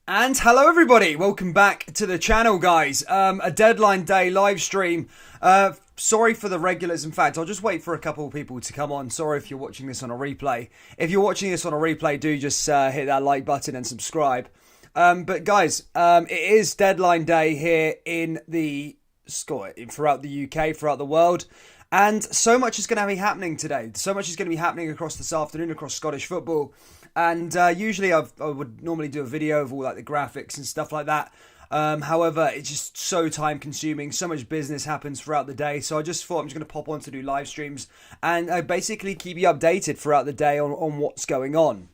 And hello everybody, welcome back to the channel guys. A deadline day live stream. Sorry for the regulars, in fact I'll just wait for a couple of people to come on. Sorry if you're watching this on a replay. If you're watching this on a replay, do just hit that like button and subscribe. But guys, it is deadline day here in throughout the UK, throughout the world. And so much is going to be happening today. So much is going to be happening across this afternoon, across Scottish football. And usually I would normally do a video of all like the graphics and stuff like that. However, it's just so time consuming. So much business happens throughout the day. So I just thought I'm just going to pop on to do live streams and basically keep you updated throughout the day on what's going on.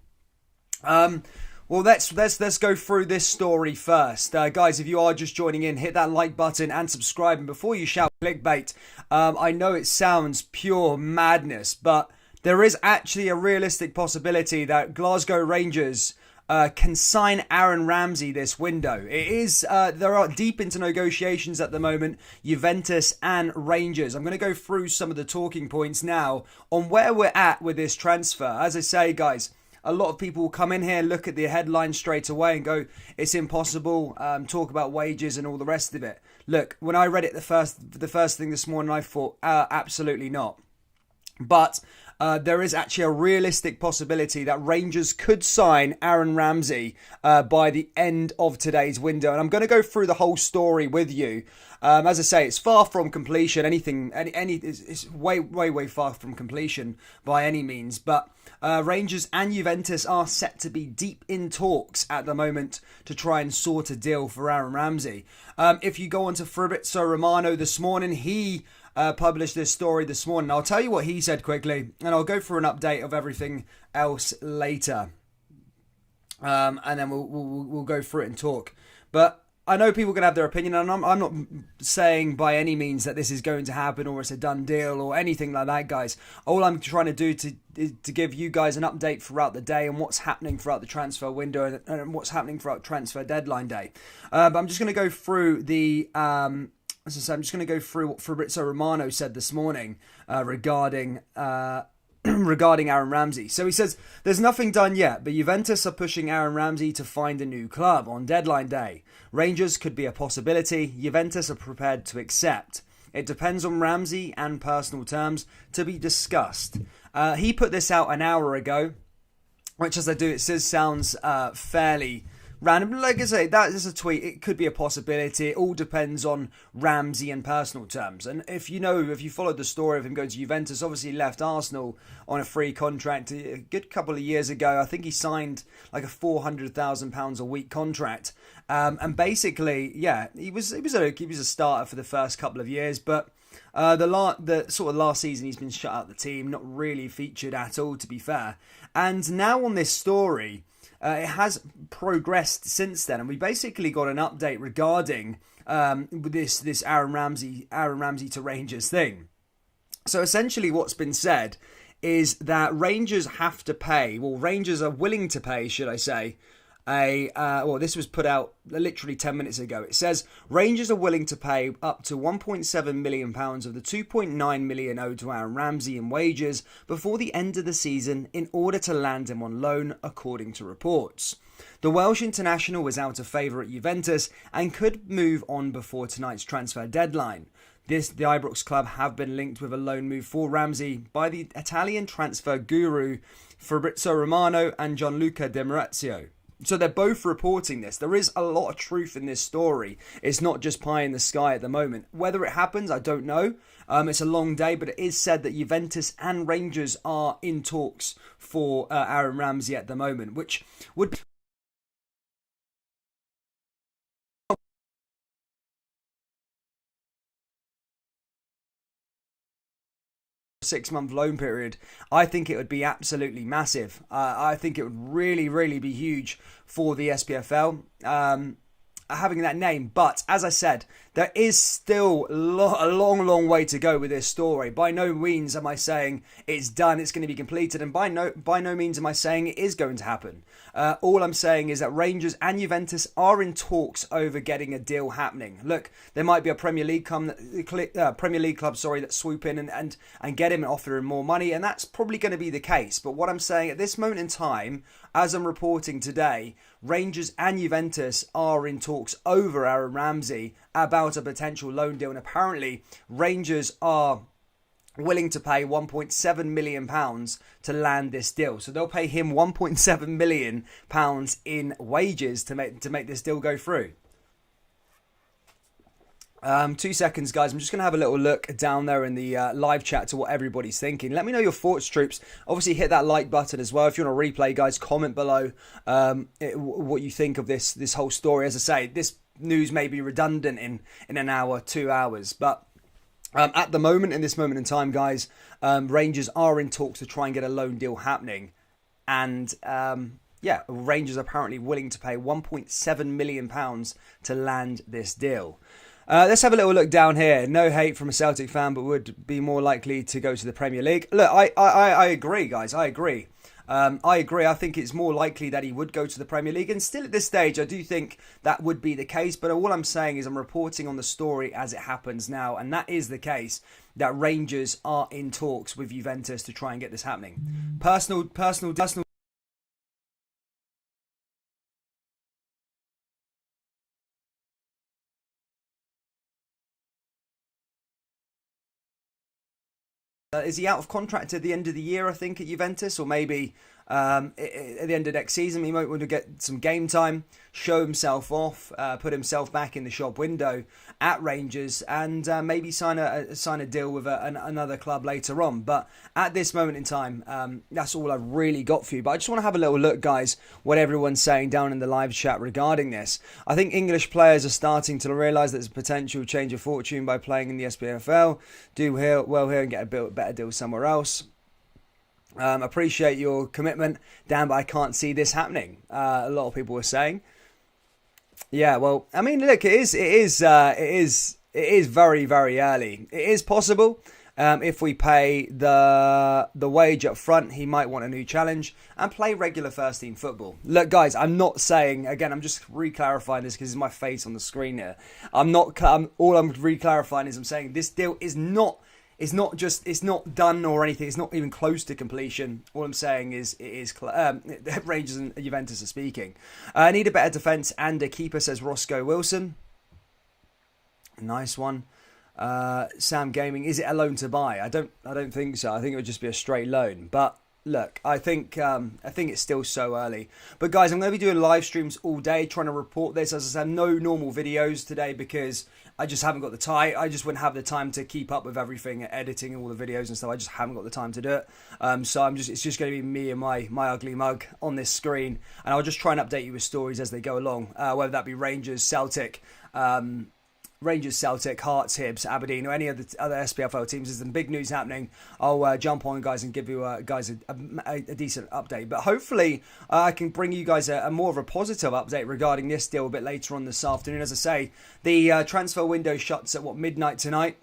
Well, let's go through this story first. Guys, if you are just joining in, hit that like button and subscribe. And before you shout clickbait, I know it sounds pure madness, but there is actually a realistic possibility that Glasgow Rangers can sign Aaron Ramsey this window. It is there are deep into negotiations at the moment, Juventus and Rangers. I'm going to go through some of the talking points now on where we're at with this transfer. As I say, guys, a lot of people will come in here, look at the headline straight away and go, it's impossible, talk about wages and all the rest of it. Look, when I read it the first thing this morning, I thought, absolutely not. But there is actually a realistic possibility that Rangers could sign Aaron Ramsey by the end of today's window. And I'm going to go through the whole story with you. As I say, it's far from completion. It's way far from completion by any means. But Rangers and Juventus are set to be deep in talks at the moment to try and sort a deal for Aaron Ramsey. If you go on to Fabrizio Romano this morning, he published this story this morning. I'll tell you what he said quickly, and I'll go through an update of everything else later. And then we'll go through it and talk. But I know people are going to have their opinion, and I'm not saying by any means that this is going to happen or it's a done deal or anything like that, guys. All I'm trying to do is to give you guys an update throughout the day and what's happening throughout the transfer window and what's happening throughout transfer deadline day. But I'm just going to go through as I said, I'm just going to go through what Fabrizio Romano said this morning regarding Aaron Ramsey. So he says, there's nothing done yet, but Juventus are pushing Aaron Ramsey to find a new club on deadline day. Rangers could be a possibility. Juventus are prepared to accept. It depends on Ramsey and personal terms to be discussed. He put this out an hour ago, which as I do, it says sounds fairly random. Like I say, that is a tweet. It could be a possibility. It all depends on Ramsey and personal terms. And if you followed the story of him going to Juventus, obviously he left Arsenal on a free contract a good couple of years ago. I think he signed like a £400,000 a week contract. And basically, yeah, he was a starter for the first couple of years, but the sort of last season he's been shut out of the team, not really featured at all, to be fair. And now on this story, it has progressed since then, and we basically got an update regarding this Aaron Ramsey to Rangers thing. So essentially what's been said is that Rangers have to pay, Rangers are willing to pay, should I say, this was put out literally 10 minutes ago. It says Rangers are willing to pay up to £1.7 million of the £2.9 million owed to Aaron Ramsey in wages before the end of the season in order to land him on loan, according to reports. The Welsh international was out of favour at Juventus and could move on before tonight's transfer deadline. The Ibrox club have been linked with a loan move for Ramsey by the Italian transfer guru Fabrizio Romano and Gianluca Di Maurizio. So they're both reporting this. There is a lot of truth in this story. It's not just pie in the sky at the moment. Whether it happens, I don't know. It's a long day, but it is said that Juventus and Rangers are in talks for Aaron Ramsey at the moment, which would six-month loan period. I think it would be absolutely massive. I think it would really be huge for the SPFL having that name. But as I said, there is still a long way to go with this story. By no means am I saying it's done, it's going to be completed, and by no means am I saying it is going to happen. All I'm saying is that Rangers and Juventus are in talks over getting a deal happening. Look, there might be a Premier League club that swoop in and get him and offer him more money, and that's probably going to be the case. But what I'm saying at this moment in time, as I'm reporting today, Rangers and Juventus are in talks over Aaron Ramsey about a potential loan deal, and apparently Rangers are willing to pay £1.7 million to land this deal. So they'll pay him £1.7 million in wages to make this deal go through. 2 seconds, guys. I'm just going to have a little look down there in the live chat to what everybody's thinking. Let me know your thoughts, troops. Obviously, hit that like button as well. If you want to replay, guys, comment below what you think of this whole story. As I say, this news may be redundant in an hour, 2 hours. But at the moment, in this moment in time, guys, Rangers are in talks to try and get a loan deal happening. And Rangers are apparently willing to pay £1.7 million to land this deal. Let's have a little look down here. No hate from a Celtic fan, but would be more likely to go to the Premier League. Look, I agree, guys. I agree. I think it's more likely that he would go to the Premier League. And still at this stage, I do think that would be the case. But all I'm saying is I'm reporting on the story as it happens now. And that is the case, that Rangers are in talks with Juventus to try and get this happening. Personal. Is he out of contract at the end of the year, I think, at Juventus? Or maybe at the end of next season, he might want to get some game time, show himself off, put himself back in the shop window at Rangers, and maybe sign a deal with another club later on. But at this moment in time, that's all I've really got for you. But I just want to have a little look, guys, what everyone's saying down in the live chat regarding this. I think English players are starting to realise that there's a potential change of fortune by playing in the SPFL. Do well here and get a better deal somewhere else. Appreciate your commitment, Dan, but I can't see this happening. A lot of people were saying. Yeah, well, I mean, look, it is very, very early. It is possible. If we pay the wage up front, he might want a new challenge and play regular first team football. Look, guys, I'm not saying, again, I'm just re-clarifying this because it's my face on the screen here. All I'm re-clarifying is I'm saying this deal is not. It's not done or anything. It's not even close to completion. All I'm saying is Rangers and Juventus are speaking. Need a better defence and a keeper, says Roscoe Wilson. Nice one. Sam Gaming, is it a loan to buy? I don't think so. I think it would just be a straight loan. But look, I think it's still so early. But guys, I'm going to be doing live streams all day trying to report this. As I said, no normal videos today because I just haven't got the time. I just wouldn't have the time to keep up with everything, editing all the videos and stuff. I just haven't got the time to do it. So it's just going to be me and my ugly mug on this screen, and I'll just try and update you with stories as they go along. Whether that be Rangers, Celtic, Hearts, Hibs, Aberdeen, or any other SPFL teams. There's some big news happening. I'll jump on, guys, and give you a decent update. But hopefully, I can bring you guys a more of a positive update regarding this deal a bit later on this afternoon. As I say, the transfer window shuts at midnight tonight.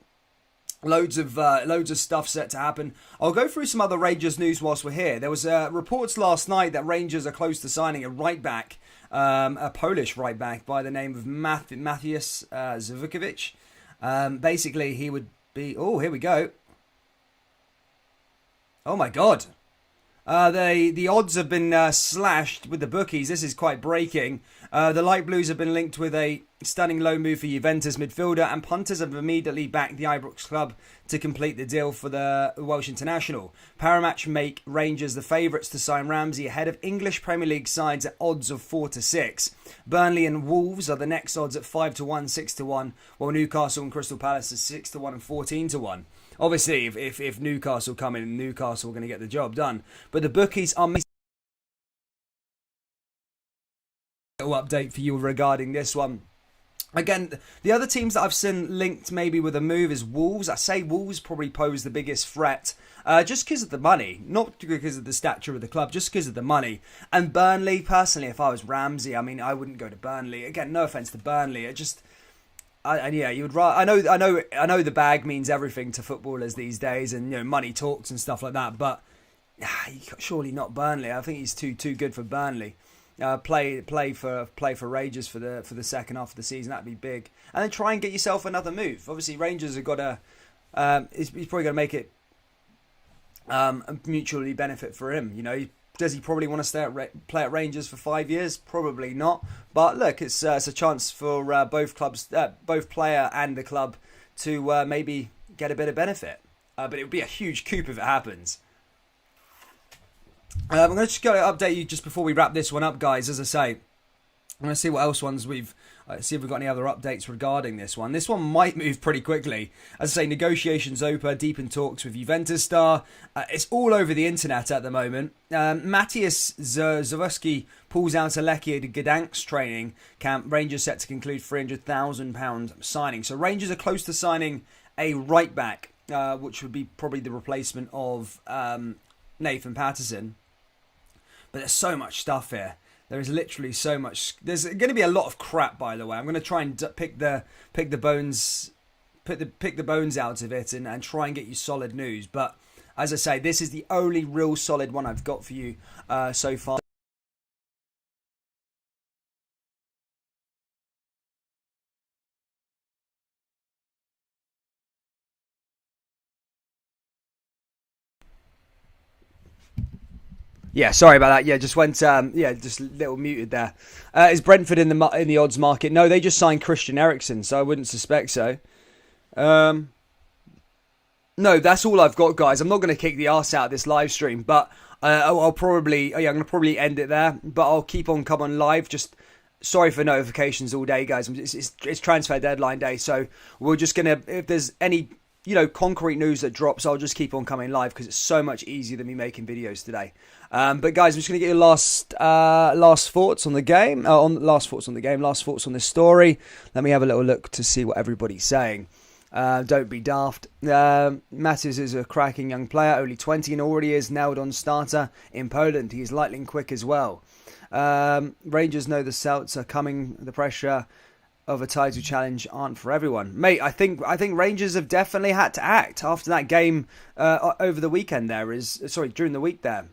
Loads of stuff set to happen. I'll go through some other Rangers news whilst we're here. There was reports last night that Rangers are close to signing a right back. A Polish right back by the name of Matthias Zvukovic. Basically, he would be... Oh, here we go. Oh, my God. The odds have been slashed with the bookies. This is quite breaking. The Light Blues have been linked with a stunning loan move for Juventus midfielder, and punters have immediately backed the Ibrox club to complete the deal for the Welsh international. Paramatch make Rangers the favourites to sign Ramsey ahead of English Premier League sides at odds of 4-6. Burnley and Wolves are the next odds at 5-1, 6-1, while Newcastle and Crystal Palace is 6-1 and 14-1. Obviously, if Newcastle come in, Newcastle are going to get the job done. But the bookies are making a little update for you regarding this one. Again, the other teams that I've seen linked maybe with a move is Wolves. I say Wolves probably pose the biggest threat just because of the money, not because of the stature of the club, just because of the money. And Burnley, personally, if I was Ramsey, I mean, I wouldn't go to Burnley. Again, no offence to Burnley. And yeah, you would. I know. The bag means everything to footballers these days, and money talks and stuff like that. But surely not Burnley. I think he's too good for Burnley. Play for Rangers for the second half of the season. That'd be big, and then try and get yourself another move. Obviously, Rangers have got to. He's probably going to make it mutually benefit for him. Does he probably want to play at Rangers for 5 years? Probably not. But look, it's a chance for both clubs, both player and the club, to maybe get a bit of benefit. But it would be a huge coup if it happens. I'm going to just go update you just before we wrap this one up, guys. As I say, I'm going to see what else see if we've got any other updates regarding this one. This one might move pretty quickly. As I say, negotiations open, deep in talks with Juventus star. It's all over the internet at the moment. Matthias Zawski pulls out a Lechia Gdańsk's training camp. Rangers set to conclude £300,000 signing. So Rangers are close to signing a right back, which would be probably the replacement of Nathan Patterson. But there's so much stuff here. There is literally so much. There's going to be a lot of crap, by the way. I'm going to try and pick the bones out of it and try and get you solid news. But as I say, this is the only real solid one I've got for you so far. Yeah, sorry about that. Yeah, just went. Just a little muted there. Is Brentford in the odds market? No, they just signed Christian Eriksen, so I wouldn't suspect so. No, that's all I've got, guys. I'm not going to kick the arse out of this live stream, but I'm going to probably end it there. But I'll keep on coming live. Just sorry for notifications all day, guys. It's transfer deadline day, so we're just gonna. If there's any concrete news that drops, I'll just keep on coming live because it's so much easier than me making videos today. But guys, I'm just going to get your last thoughts on the game, last thoughts on this story. Let me have a little look to see what everybody's saying. Don't be daft. Mattis is a cracking young player, only 20 and already is nailed on starter in Poland. He's lightning quick as well. Rangers know the Celts are coming. The pressure of a title challenge aren't for everyone, mate. I think Rangers have definitely had to act after that game over the weekend. During the week there.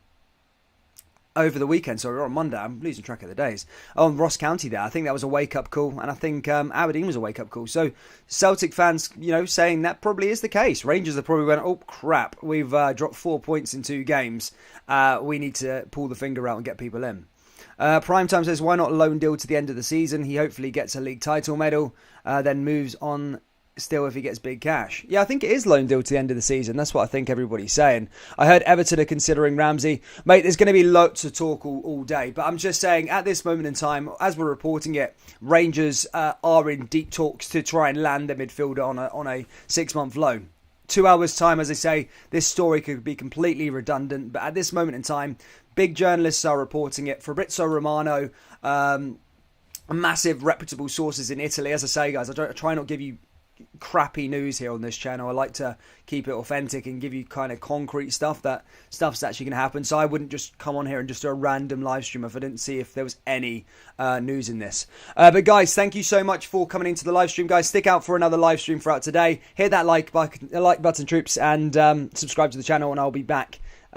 Over the weekend, sorry, on Monday. I'm losing track of the days. On Ross County there. I think that was a wake-up call, and I think Aberdeen was a wake-up call. So Celtic fans, saying that probably is the case. Rangers have probably went, oh, crap, we've dropped 4 points in 2 games. We need to pull the finger out and get people in. Primetime says, why not loan deal to the end of the season? He hopefully gets a league title medal, then moves on still if he gets big cash. Yeah, I think it is loan deal to the end of the season. That's what I think everybody's saying. I heard Everton are considering Ramsey. Mate, there's going to be lots of talk all day, but I'm just saying at this moment in time, as we're reporting it, Rangers are in deep talks to try and land their midfielder on a 6-month loan. 2 hours time, as I say, this story could be completely redundant, but at this moment in time, big journalists are reporting it. Fabrizio Romano, massive reputable sources in Italy. As I say, guys, I try not to give you crappy news here on this channel. I like to keep it authentic and give you kind of concrete stuff's actually going to happen. So I wouldn't just come on here and just do a random live stream if I didn't see if there was any news in this. But guys, thank you so much for coming into the live stream, guys. Stick out for another live stream throughout today. Hit that like button, troops, and subscribe to the channel, and I'll be back